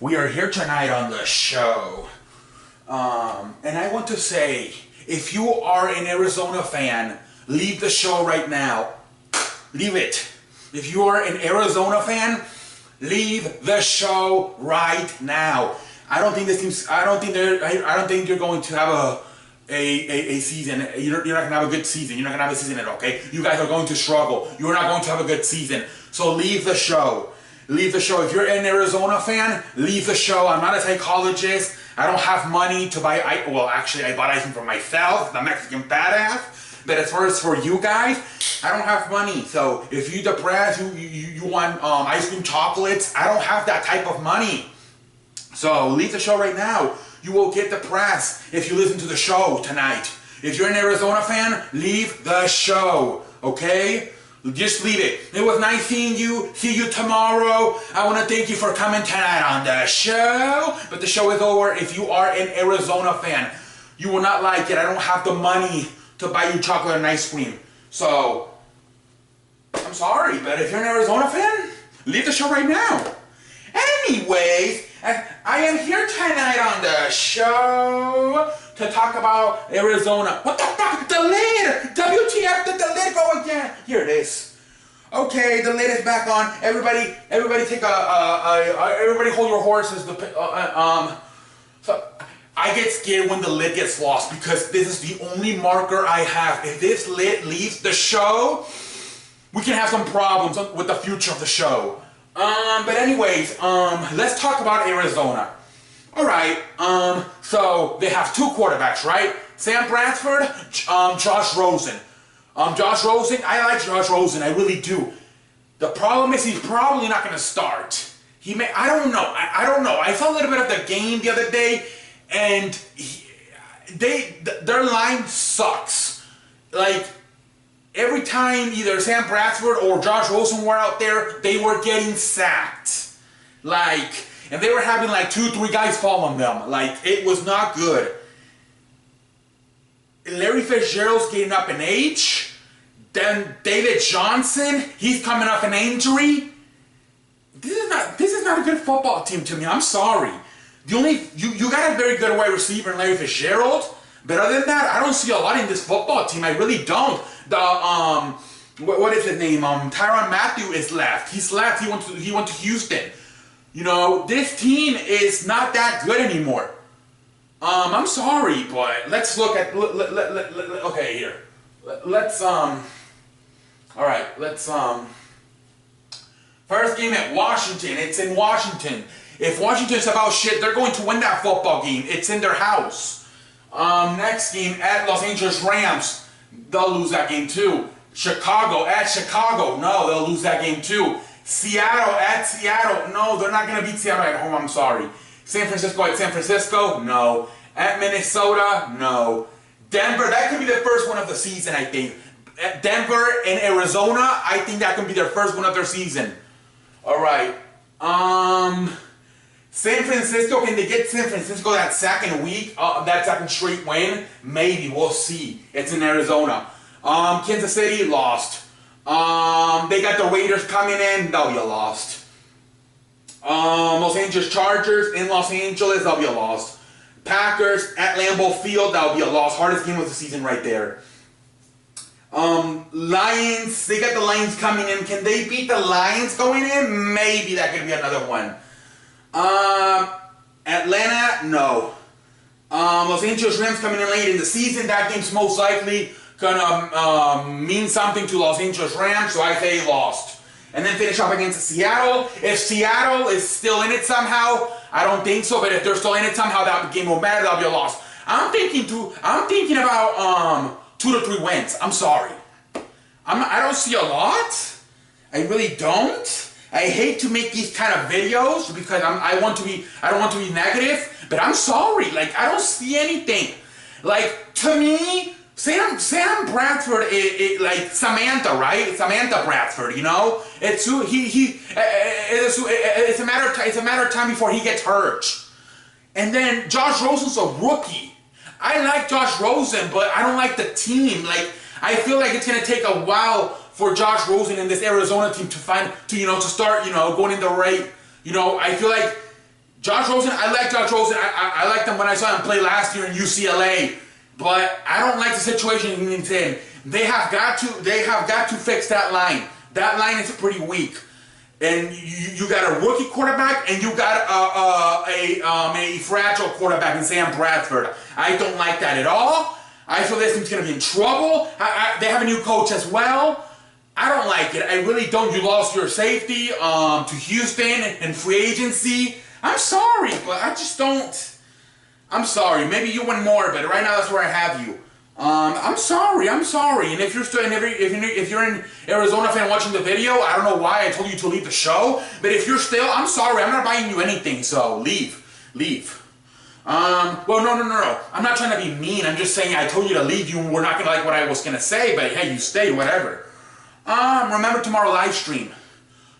We are here tonight on the show. And I want to say, if you are an Arizona fan, leave the show right now. Leave it. If you are an Arizona fan, leave the show right now. I don't think you're going to have a season. You're not gonna have a good season. You're not gonna have a season at all, okay? You guys are going to struggle. You're not going to have a good season. So leave the show. Leave the show. If you're an Arizona fan, leave the show. I'm not a psychologist. I don't have money to buy well, actually, I bought ice cream for myself, the Mexican badass. But as far as for you guys, I don't have money. So if you're depressed, you want ice cream chocolates, I don't have that type of money. So leave the show right now. You will get depressed if you listen to the show tonight. If you're an Arizona fan, leave the show, okay? Just leave it. It was nice seeing you. See you tomorrow. I want to thank you for coming tonight on the show. But the show is over. If you are an Arizona fan, you will not like it. I don't have the money to buy you chocolate and ice cream. So, I'm sorry, but if you're an Arizona fan, leave the show right now. Anyways, I am here tonight on the show to talk about Arizona. What the fuck? The lid! WTF, did the lid go again? Here it is. Okay, the lid is back on. Everybody take everybody hold your horses. So I get scared when the lid gets lost because this is the only marker I have. If this lid leaves the show, we can have some problems with the future of the show. But anyways, let's talk about Arizona. Alright, so they have two quarterbacks, right? Sam Bradford, Josh Rosen. Josh Rosen, I like Josh Rosen, I really do. The problem is he's probably not going to start. I don't know. I don't know. I saw a little bit of the game the other day, and their line sucks. Like, every time either Sam Bradford or Josh Rosen were out there, they were getting sacked. And they were having like 2-3 guys fall on them. Like, it was not good. Larry Fitzgerald's getting up in age. Then David Johnson, he's coming off an injury. This is not a good football team to me. I'm sorry. You got a very good wide receiver in Larry Fitzgerald. But other than that, I don't see a lot in this football team. I really don't. What is his name? Tyrann Mathieu is left. He's left. He went to Houston. You know, this team is not that good anymore. I'm sorry, but let's look at. Okay, here. Let's all right. Let's First game at Washington. It's in Washington. If Washington's about shit, they're going to win that football game. It's in their house. Next game at Los Angeles Rams. They'll lose that game too. Chicago at Chicago. No, they'll lose that game too. Seattle at Seattle. No, they're not going to beat Seattle at home. I'm sorry. San Francisco at San Francisco. No. At Minnesota. No. Denver. That could be the first one of the season, I think. At Denver and Arizona. I think that could be their first one of their season. All right. San Francisco, can they get San Francisco that second week, that second straight win? Maybe, we'll see. It's in Arizona. Kansas City, lost. They got the Raiders coming in, they'll be a lost. Los Angeles Chargers in Los Angeles, they'll be a lost. Packers at Lambeau Field, that'll be a loss. Hardest game of the season right there. Lions, they got the Lions coming in. Can they beat the Lions going in? Maybe that could be another one. Atlanta, no. Los Angeles Rams coming in late in the season. That game's most likely gonna mean something to Los Angeles Rams, so I say lost. And then finish off against Seattle. If Seattle is still in it somehow, I don't think so, but if they're still in it somehow, that game will matter. That'll be a loss. I'm thinking about 2 to 3 wins. I'm sorry. I don't see a lot. I really don't. I hate to make these kind of videos because I don't want to be negative, but I'm sorry. Like, I don't see anything. Like, to me, Sam Bradford is like Samantha, right? Samantha Bradford, you know? It's a matter of time before he gets hurt. And then Josh Rosen's a rookie. I like Josh Rosen, but I don't like the team. Like, I feel like it's gonna take a while for Josh Rosen and this Arizona team to start, going in the right. I feel like Josh Rosen, I like Josh Rosen. I liked him when I saw him play last year in UCLA. But I don't like the situation he's in. They have got to fix that line. That line is pretty weak. And you got a rookie quarterback, and you got a fragile quarterback in Sam Bradford. I don't like that at all. I feel this team's going to be in trouble. They have a new coach as well. I don't like it. I really don't. You lost your safety to Houston and free agency. I'm sorry, but I just don't. I'm sorry. Maybe you win more, but right now that's where I have you. I'm sorry. And if you're still, if you're an Arizona fan watching the video, I don't know why I told you to leave the show. But if you're still, I'm sorry. I'm not buying you anything. So leave. Well, no. I'm not trying to be mean. I'm just saying I told you to leave. You were not gonna like what I was gonna say, but hey, you stayed. Whatever. Remember tomorrow live stream.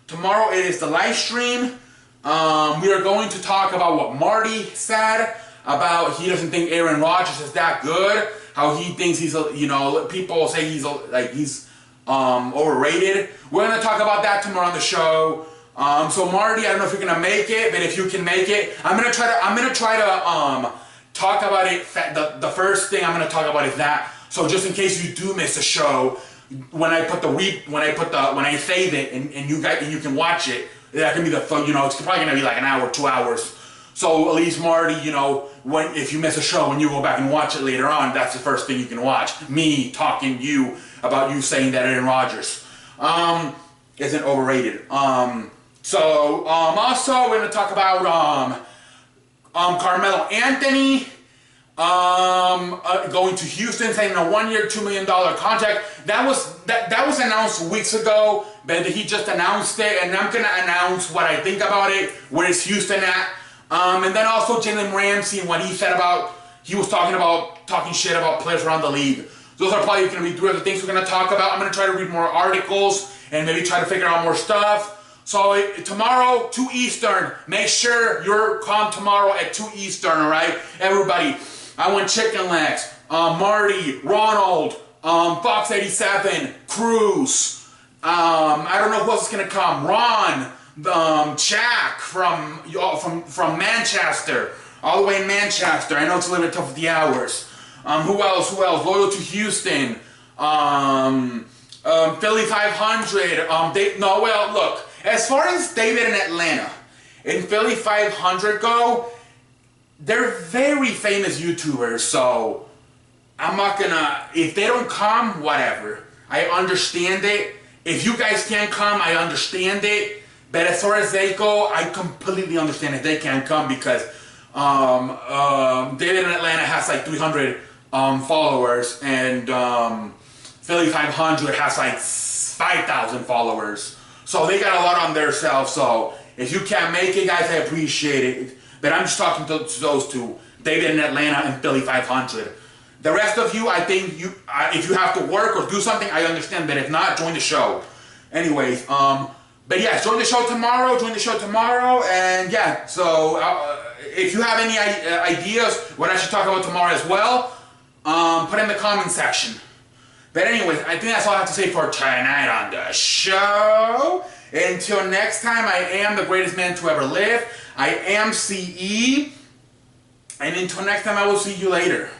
Tomorrow it is the live stream. We are going to talk about what Marty said about he doesn't think Aaron Rodgers is that good. How he thinks he's, people say he's overrated. We're gonna talk about that tomorrow on the show. So Marty, I don't know if you're gonna make it, but if you can make it, I'm gonna try to talk about it. The first thing I'm gonna talk about is that. So just in case you do miss a show, when I save it and you can watch it, that can be it's probably gonna be like an hour, 2 hours. So at least Marty, if you miss a show and you go back and watch it later on, that's the first thing you can watch. Me talking to you about you saying that Aaron Rodgers isn't overrated. Also we're gonna talk about Carmelo Anthony going to Houston, signing a 1-year, $2 million contract. That was announced weeks ago, but he just announced it, and I'm gonna announce what I think about it. Where is Houston at? And then also Jalen Ramsey and what he said he was talking shit about players around the league. Those are probably going to be 3 of the things we're going to talk about. I'm going to try to read more articles and maybe try to figure out more stuff. So tomorrow, 2 Eastern. Make sure you're calm tomorrow at 2 Eastern, all right? Everybody, I want chicken legs. Marty, Ronald, Fox 87, Cruz. I don't know who else is going to come. Ron. Jack from Manchester, all the way in Manchester. I know it's a little bit tough with the hours. Who else? Loyal to Houston. Philly 500. Look. As far as David in Atlanta and Philly 500 go, they're very famous YouTubers. So I'm not gonna. If they don't come, whatever. I understand it. If you guys can't come, I understand it. But as far as they go, I completely understand if they can't come because David in Atlanta has like 300 followers and Philly 500 has like 5,000 followers. So they got a lot on their self. So if you can't make it, guys, I appreciate it. But I'm just talking to those 2, David in Atlanta and Philly 500. The rest of you, I think if you have to work or do something, I understand. But if not, join the show. Anyways, but yeah, join the show tomorrow, and yeah, so if you have any ideas what I should talk about tomorrow as well, put in the comment section. But anyways, I think that's all I have to say for tonight on the show. Until next time, I am the greatest man to ever live. I am CE, and until next time, I will see you later.